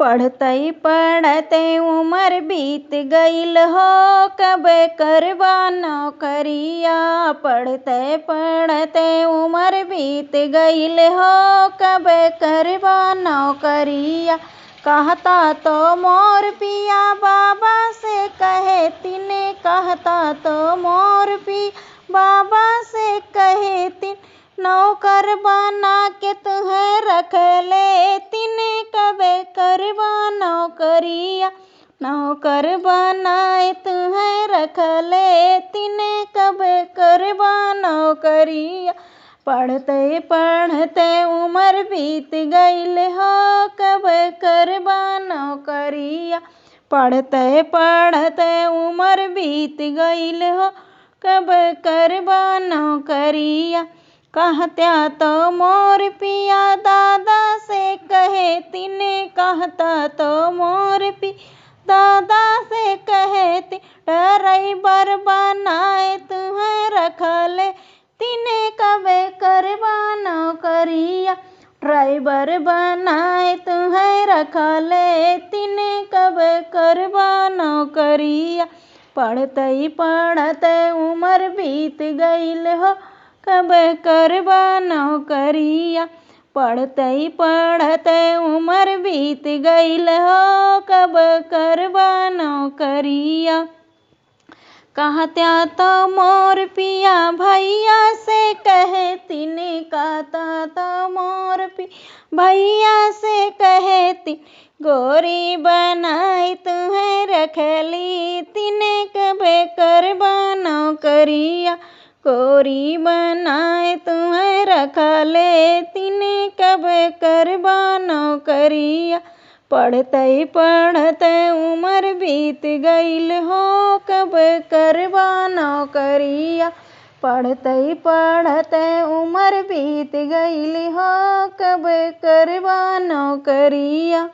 पढ़ते पढ़ते उम्र बीत गईल हो, कब करबा नौकरिया। पढ़ते पढ़ते उम्र बीत गईल हो, कब करबा नौकरिया। कहता तो मोर पिया बाबा से कहे तिने, कहता तो मोर पिया बाबा से कहे तिन, नौकर बना के तुम्हें रख ले तिने, कब करबा नौकरिया। नौकर बनाए तुम्हें रख ले तिने, कब करबा नौकरिया। पढ़ते पढ़ते उम्र बीत गईल हो, कब करबा नौकरिया। पढ़ते पढ़ते उम्र बीत गईल हो, कब करबा नौकरिया। कहता तो मोर पिया दादा से कहे तिने, कहता तो मोर पिया दादा से कहे तिन, ड्राइवर बनाए तुम्हें रख ले तिने, कब करबा नौकरिया। ड्राइवर बनाए तुम्हें रख ले तिने, कब करबा नौकरिया। पढ़ते पढ़ते उम्र बीत गईल हो, कब करबा नौकरिया। पढ़ते पढ़ते उम्र बीत गईल हो, कब करबा नौकरिया। कहता तो मोर पिया भैया से कहे तिने, कहता तो मोर पिया भैया से कहे तिन, गोरी बनाई तुम्हें रख ली तिने, कब करबा नौकरिया। गोरी बनाए तुम्हें रख ले तिने, कब करबा नौकरिया। पढ़ते पढ़ते उम्र बीत गईल हो, कब करबा नौकरिया। पढ़ते पढ़ते उम्र बीत गईल हो, कब करबा नौकरिया।